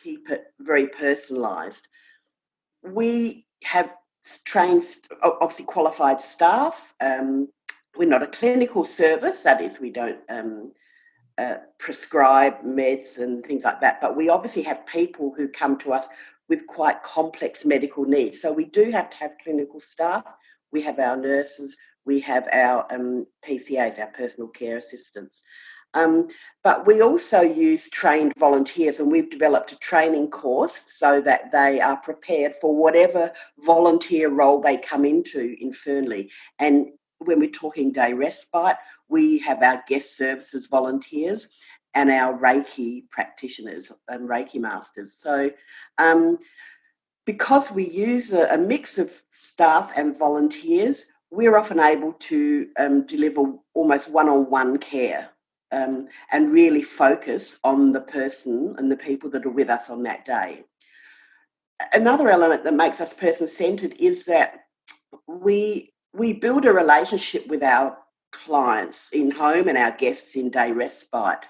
keep it very personalised. We have trained, obviously qualified staff. We're not a clinical service, that is, we don't prescribe meds and things like that, but we obviously have people who come to us with quite complex medical needs. So we do have to have clinical staff. We have our nurses, we have our PCAs, our personal care assistants. But we also use trained volunteers, and we've developed a training course so that they are prepared for whatever volunteer role they come into in Fernlea. And when we're talking day respite, we have our guest services volunteers and our Reiki practitioners and Reiki masters. So because we use a mix of staff and volunteers, we're often able to deliver almost one-on-one care and really focus on the person and the people that are with us on that day. Another element that makes us person-centred is that we build a relationship with our clients in home and our guests in day respite.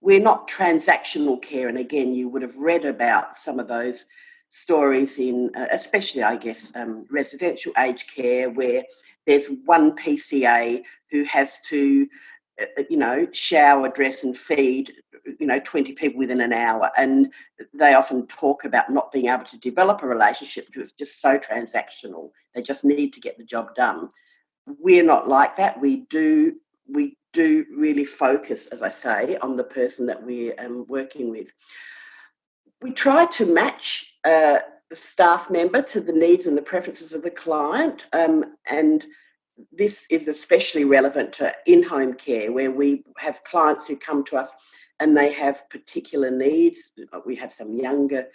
We're not transactional care, and again, you would have read about some of those stories in, especially, I guess, residential aged care, where there's one PCA who has to, shower, dress and feed, 20 people within an hour. And they often talk about not being able to develop a relationship because it's just so transactional. They just need to get the job done. We're not like that. We do really focus, as I say, on the person that we're working with. We try to match the staff member to the needs and the preferences of the client, and this is especially relevant to in-home care, where we have clients who come to us and they have particular needs. We have some younger,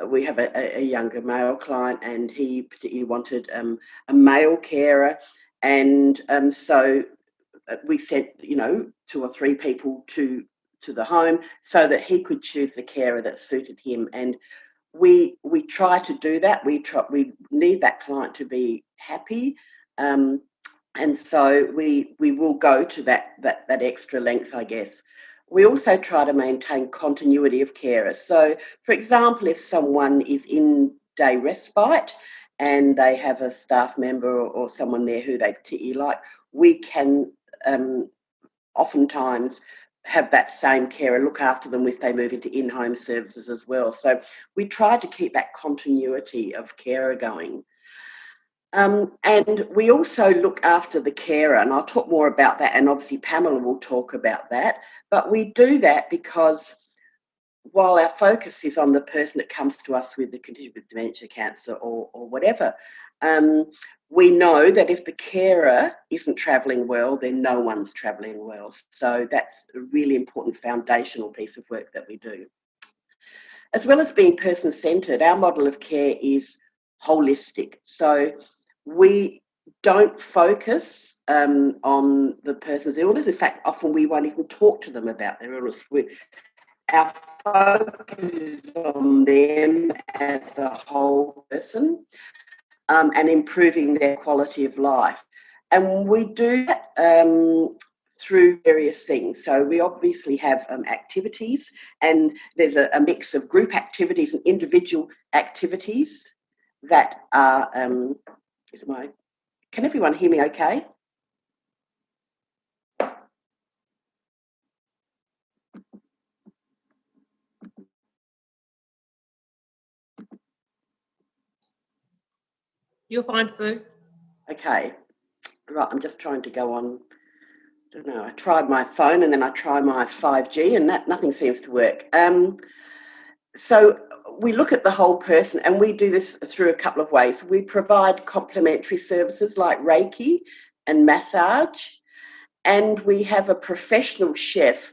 we have a younger male client, and he particularly wanted a male carer, and so we sent 2 or 3 people to the home so that he could choose the carer that suited him. And we try to do that. We need that client to be happy. And so we will go to that extra length, I guess. We also try to maintain continuity of carers. So, for example, if someone is in day respite and they have a staff member or someone there who they particularly like, we can oftentimes have that same carer look after them if they move into in-home services as well. So we try to keep that continuity of carer going. And we also look after the carer, and I'll talk more about that, and obviously Pamela will talk about that. But we do that because while our focus is on the person that comes to us with the condition, with dementia, cancer or whatever, we know that if the carer isn't travelling well, then no one's travelling well. So that's a really important foundational piece of work that we do. As well as being person-centred, our model of care is holistic. So we don't focus on the person's illness. In fact, often we won't even talk to them about their illness. Our focus is on them as a whole person and improving their quality of life. And we do that through various things. So we obviously have activities, and there's a mix of group activities and individual activities that are... Can everyone hear me okay? You're fine, Sue. Okay. Right, I'm just trying to go on. I don't know, I tried my phone and then I tried my 5G and nothing seems to work. So we look at the whole person, and we do this through a couple of ways. We provide complementary services like Reiki and massage, and we have a professional chef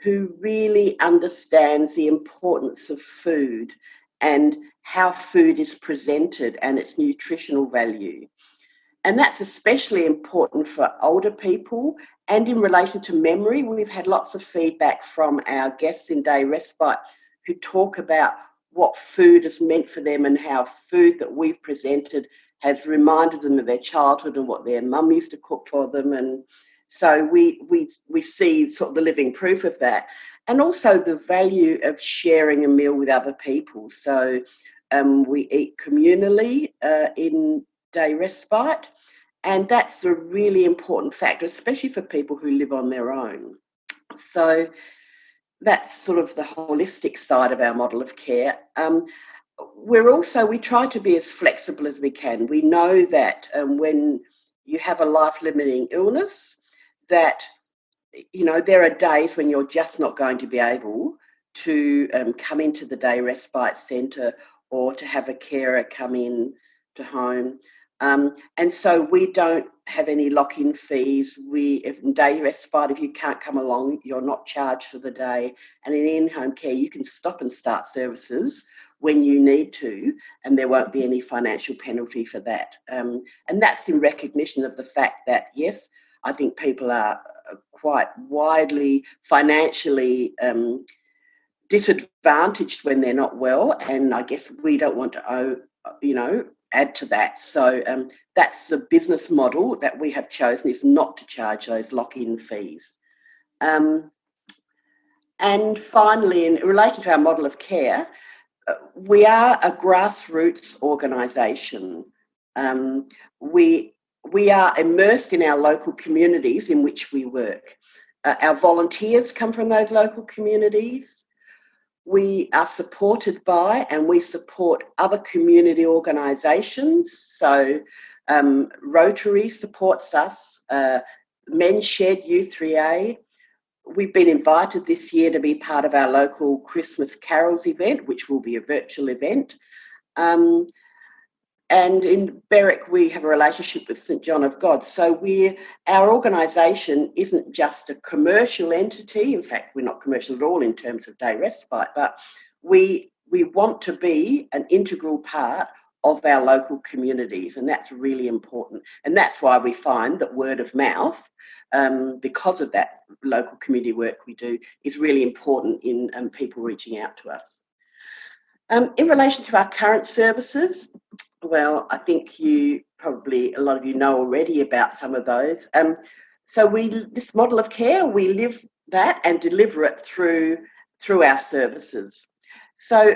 who really understands the importance of food and how food is presented and its nutritional value. And that's especially important for older people. And in relation to memory, we've had lots of feedback from our guests in day respite who talk about what food has meant for them and how food that we've presented has reminded them of their childhood and what their mum used to cook for them. And So we see sort of the living proof of that, and also the value of sharing a meal with other people. So we eat communally in day respite, and that's a really important factor, especially for people who live on their own. So that's sort of the holistic side of our model of care. We try to be as flexible as we can. We know that when you have a life-limiting illness, that there are days when you're just not going to be able to come into the day respite centre or to have a carer come in to home. And so we don't have any lock-in fees. In day respite, if you can't come along, you're not charged for the day. And in in-home care, you can stop and start services when you need to, and there won't be any financial penalty for that. And that's in recognition of the fact that, yes, I think people are quite widely financially disadvantaged when they're not well, and I guess we don't want to add to that. So that's the business model that we have chosen, is not to charge those lock-in fees. And finally, in relation to our model of care, we are a grassroots organisation. We are immersed in our local communities in which we work. Our volunteers come from those local communities. We are supported by and we support other community organisations. So Rotary supports us, Men's Shed, U3A. We've been invited this year to be part of our local Christmas Carols event, which will be a virtual event. And in Berwick, we have a relationship with St John of God. So our organisation isn't just a commercial entity. In fact, we're not commercial at all in terms of day respite, but we want to be an integral part of our local communities, and that's really important. And that's why we find that word of mouth, because of that local community work we do, is really important in people reaching out to us. In relation to our current services, well, I think a lot of you know already about some of those. So this model of care, we live that and deliver it through our services. So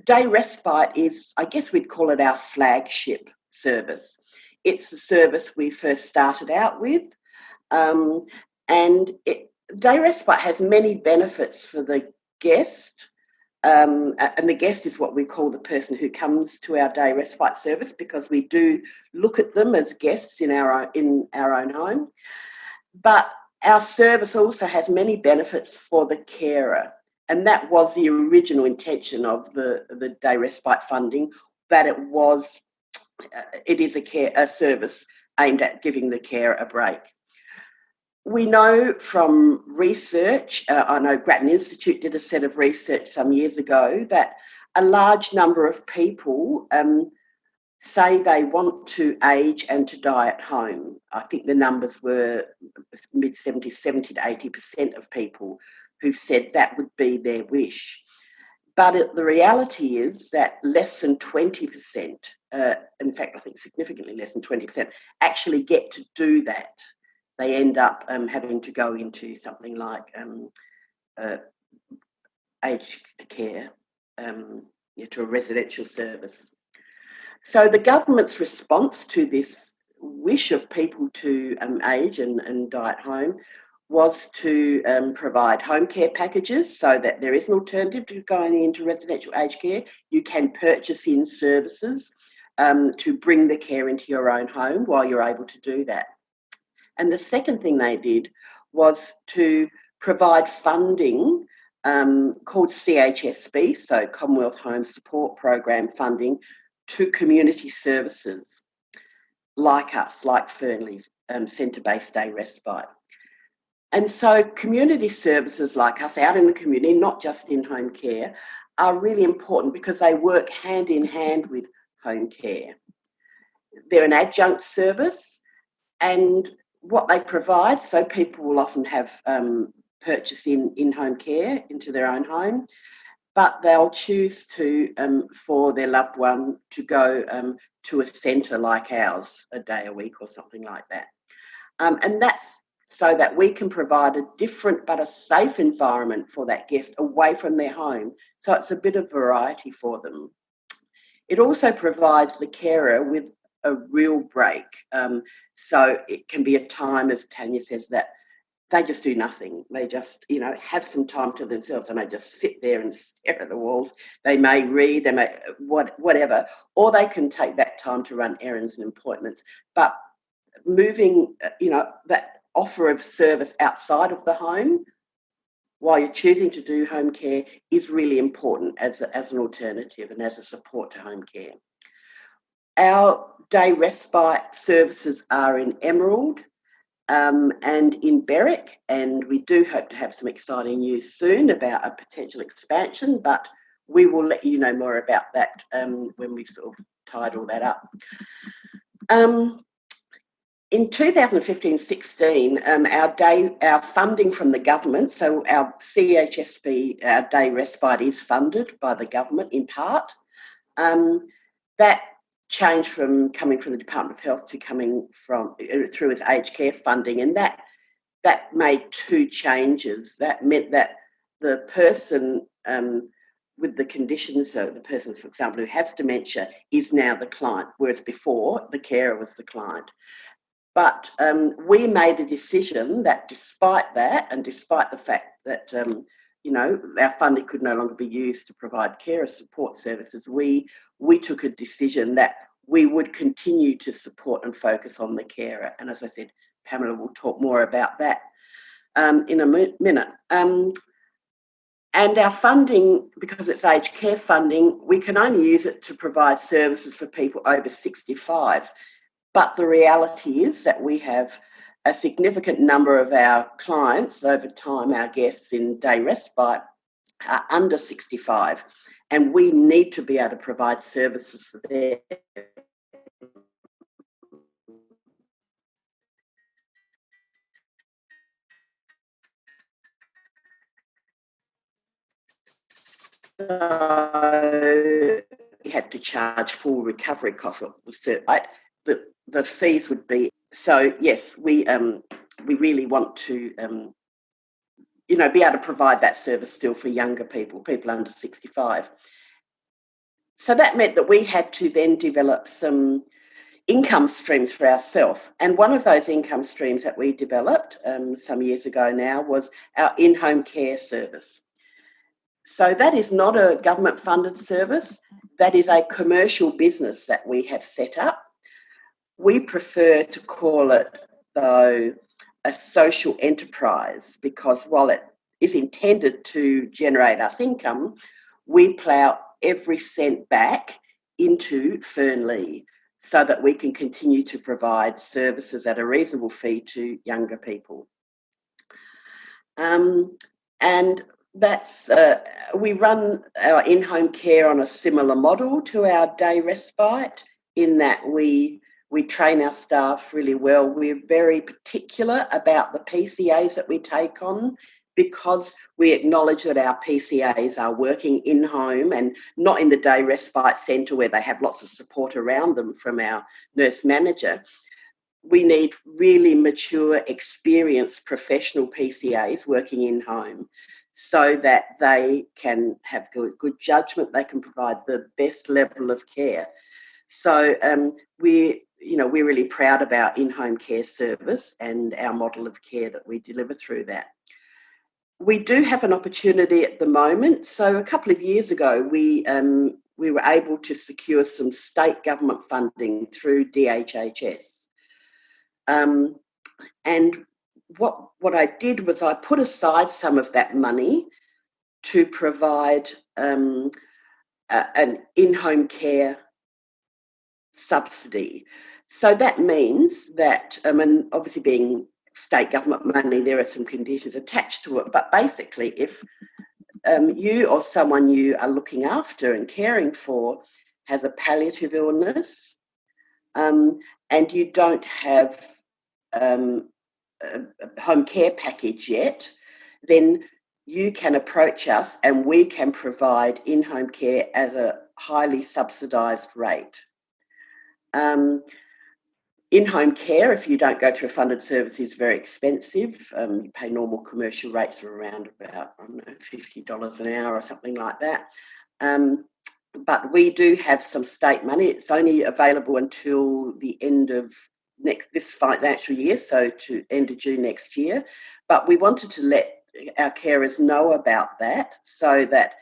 day respite is, I guess we'd call it our flagship service. It's the service we first started out with. Day respite has many benefits for the guest. And the guest is what we call the person who comes to our day respite service, because we do look at them as guests in our own home. But our service also has many benefits for the carer, and that was the original intention of the day respite funding, that it is a service aimed at giving the carer a break. We know from research, I know Grattan Institute did a set of research some years ago, that a large number of people say they want to age and to die at home. I think the numbers were mid-70s, 70 to 80% of people who've said that would be their wish. But the reality is that less than 20%, in fact, I think significantly less than 20%, actually get to do that. They end up having to go into something like aged care, to a residential service. So the government's response to this wish of people to age and die at home was to provide home care packages, so that there is an alternative to going into residential aged care. You can purchase in services to bring the care into your own home while you're able to do that. And the second thing they did was to provide funding called CHSP, so Commonwealth Home Support Program funding, to community services like us, like Fernlea's centre-based day respite. And so community services like us out in the community, not just in home care, are really important because they work hand in hand with home care. They're an adjunct service, and what they provide, so people will often have purchase in-home care into their own home, but they'll choose to, for their loved one, to go to a centre like ours a day a week or something like that. And that's so that we can provide a different but a safe environment for that guest away from their home. So it's a bit of variety for them. It also provides the carer with a real break. So it can be a time, as Tanya says, that they just do nothing. They just, have some time to themselves and they just sit there and stare at the walls. They may read, they may whatever, or they can take that time to run errands and appointments. But moving, that offer of service outside of the home while you're choosing to do home care is really important as an alternative and as a support to home care. Our day respite services are in Emerald and in Berwick, and we do hope to have some exciting news soon about a potential expansion, but we will let you know more about that when we've sort of tied all that up. In 2015-16, our funding from the government, so our CHSP, our day respite, is funded by the government in part. That changed from coming from the Department of Health to coming from through as aged care funding, and that made two changes. That meant that the person with the condition, so the person, for example, who has dementia, is now the client, whereas before the carer was the client. But we made a decision that despite that, and despite the fact that our funding could no longer be used to provide carer support services, we took a decision that we would continue to support and focus on the carer. And as I said, Pamela will talk more about that in a minute. And our funding, because it's aged care funding, we can only use it to provide services for people over 65. But the reality is that we have a significant number of our clients over time, our guests in day respite, are under 65, and we need to be able to provide services for them. So we had to charge full recovery costs. The fees would be, so yes, we really want to be able to provide that service still for younger people under 65. So that meant that we had to then develop some income streams for ourselves. And one of those income streams that we developed some years ago now was our in-home care service. So that is not a government funded service. That is a commercial business that we have set up. We prefer to call it, though, a social enterprise, because while it is intended to generate us income, we plough every cent back into Fernlea so that we can continue to provide services at a reasonable fee to younger people. And that's we run our in-home care on a similar model to our day respite, in that we train our staff really well. We're very particular about the PCAs that we take on, because we acknowledge that our PCAs are working in-home and not in the day respite centre where they have lots of support around them from our nurse manager. We need really mature, experienced professional PCAs working in-home so that they can have good judgment, they can provide the best level of care. So we're really proud of our in-home care service and our model of care that we deliver through that. We do have an opportunity at the moment. So a couple of years ago, we were able to secure some state government funding through DHHS. And what I did was I put aside some of that money to provide an in-home care subsidy. So that means that, and obviously being state government money, there are some conditions attached to it, but basically if you or someone you are looking after and caring for has a palliative illness and you don't have a home care package yet, then you can approach us and we can provide in-home care at a highly subsidised rate. In-home care, if you don't go through a funded service, is very expensive. You pay normal commercial rates of around about, I don't know, $50 an hour or something like that. But we do have some state money. It's only available until the end of this financial year, so to end of June next year. But we wanted to let our carers know about that, so that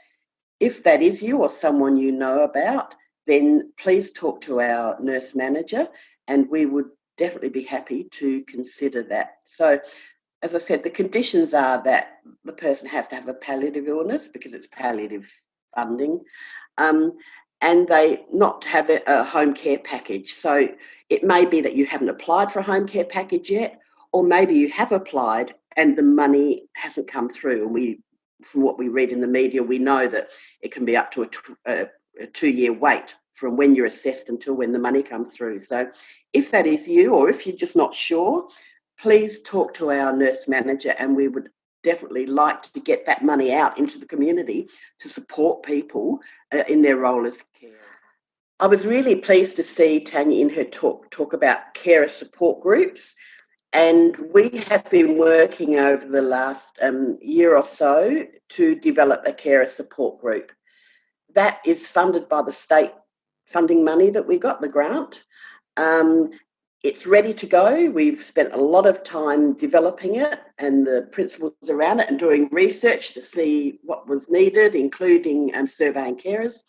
if that is you or someone you know about, then please talk to our nurse manager, and we would definitely be happy to consider that. So, as I said, the conditions are that the person has to have a palliative illness, because it's palliative funding, and they not have a home care package. So it may be that you haven't applied for a home care package yet, or maybe you have applied and the money hasn't come through. And from what we read in the media, we know that it can be up to a 2-year wait from when you're assessed until when the money comes through. So if that is you, or if you're just not sure, please talk to our nurse manager, and we would definitely like to get that money out into the community to support people in their role as carer. I was really pleased to see Tanya in her talk about carer support groups, and we have been working over the last year or so to develop a carer support group. That is funded by the state funding money that we got, the grant. It's ready to go. We've spent a lot of time developing it and the principles around it, and doing research to see what was needed, including surveying carers.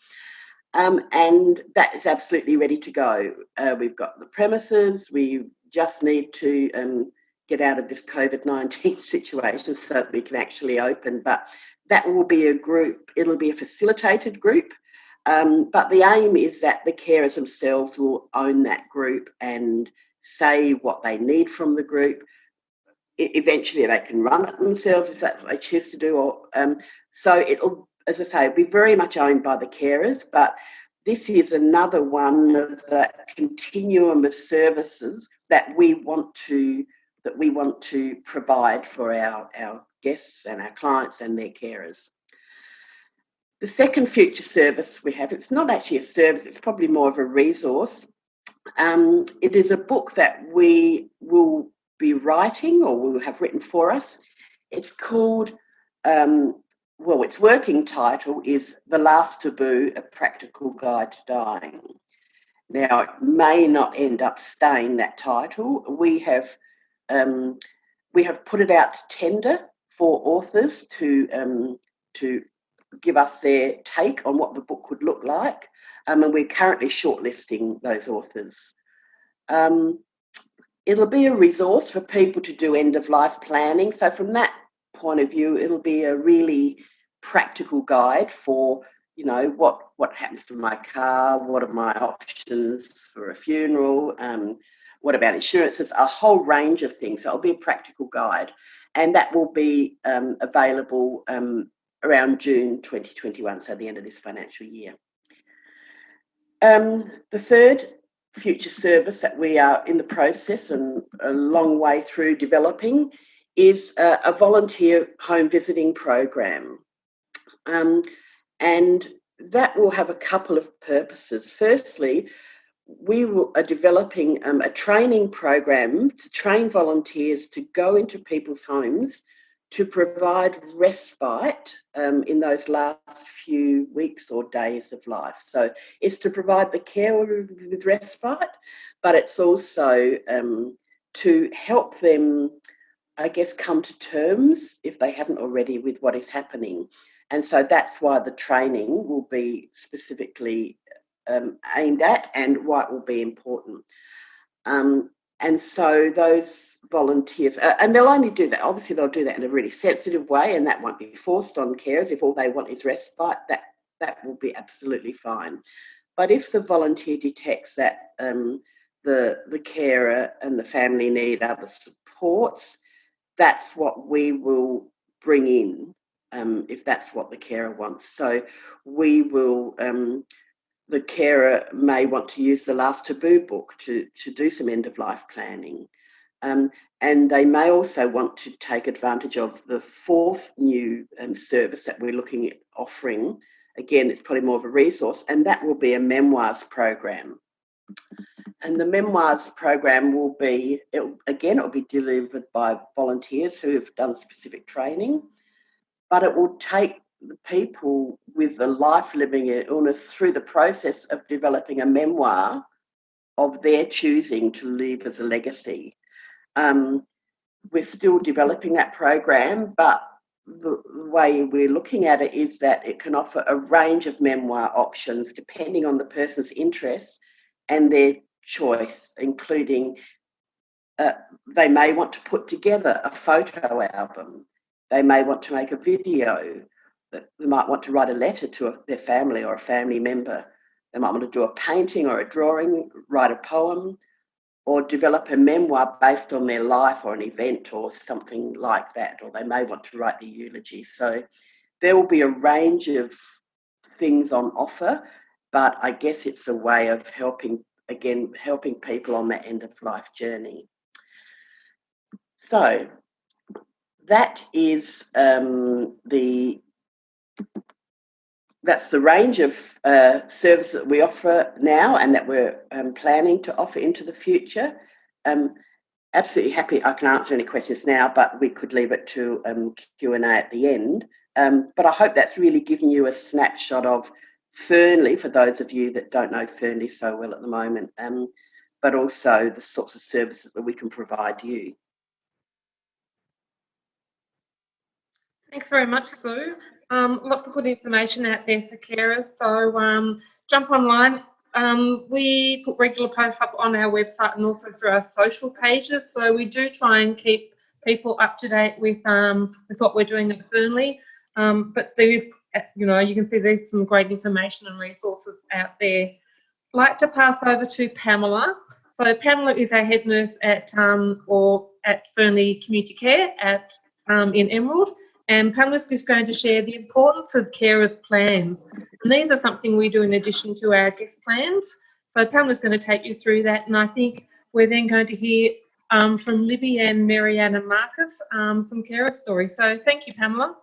And that is absolutely ready to go. We've got the premises. We just need to get out of this COVID-19 situation so that we can actually open. But that will be a group. It'll be a facilitated group. But the aim is that the carers themselves will own that group and say what they need from the group. Eventually they can run it themselves if that's what they choose to do. So it'll, as I say, be very much owned by the carers, but this is another one of the continuum of services that we want to provide for our guests and our clients and their carers. The second future service we have, it's not actually a service, it's probably more of a resource. It is a book that we will be writing, or will have written for us. It's called, its working title is The Last Taboo, A Practical Guide to Dying. Now, it may not end up staying that title. We have put it out to tender for authors to give us their take on what the book could look like, and we're currently shortlisting those authors. It'll be a resource for people to do end-of-life planning. So from that point of view, it'll be a really practical guide for, what happens to my car, what are my options for a funeral, what about insurances, a whole range of things. So it'll be a practical guide, and that will be available around June 2021, so the end of this financial year. The third future service that we are in the process and a long way through developing is a volunteer home visiting program. And that will have a couple of purposes. Firstly, we are developing a training program to train volunteers to go into people's homes to provide respite in those last few weeks or days of life. So it's to provide the care with respite, but it's also to help them, I guess, come to terms, if they haven't already, with what is happening. And so that's why the training will be specifically aimed at, and why it will be important. And so those volunteers, and they'll only do that, obviously they'll do that in a really sensitive way, and that won't be forced on carers. If all they want is respite, that will be absolutely fine. But if the volunteer detects that the carer and the family need other supports, that's what we will bring in, if that's what the carer wants. So we will... the carer may want to use the Last Taboo book to do some end-of-life planning. And they may also want to take advantage of the fourth new service that we're looking at offering. Again, it's probably more of a resource, and that will be a memoirs program. And the memoirs program will be, it'll be delivered by volunteers who have done specific training, but it will take the people with a life-living illness through the process of developing a memoir of their choosing to leave as a legacy. We're still developing that program, but the way we're looking at it is that it can offer a range of memoir options depending on the person's interests and their choice, including they may want to put together a photo album. They may want to make a video. They might want to write a letter to their family or a family member. They might want to do a painting or a drawing, write a poem, or develop a memoir based on their life or an event or something like that. Or they may want to write the eulogy. So there will be a range of things on offer, but I guess it's a way of helping people on that end of life journey. So that is that's the range of services that we offer now and that we're planning to offer into the future. Absolutely happy. I can answer any questions now, but we could leave it to Q&A at the end. But I hope that's really given you a snapshot of Fernlea, for those of you that don't know Fernlea so well at the moment, but also the sorts of services that we can provide you. Thanks very much, Sue. Lots of good information out there for carers. So jump online. We put regular posts up on our website and also through our social pages. So we do try and keep people up to date with what we're doing at Fernlea. But there is, you can see there's some great information and resources out there. I'd like to pass over to Pamela. So Pamela is our head nurse at Fernlea Community Care in Emerald. And Pamela is going to share the importance of carers' plans. And these are something we do in addition to our guest plans. So Pamela's going to take you through that. And I think we're then going to hear from Libby and Marianne and Marcus some carer stories. So thank you, Pamela.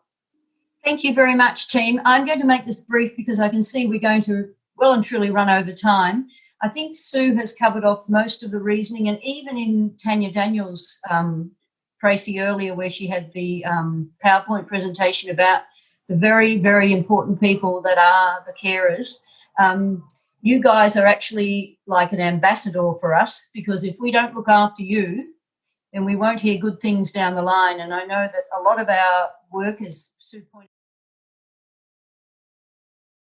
Thank you very much, team. I'm going to make this brief because I can see we're going to well and truly run over time. I think Sue has covered off most of the reasoning, and even in Tanya Daniels' Tracy earlier, where she had the PowerPoint presentation about the very, very important people that are the carers. You guys are actually like an ambassador for us, because if we don't look after you, then we won't hear good things down the line. And I know that a lot of our work, as Sue pointed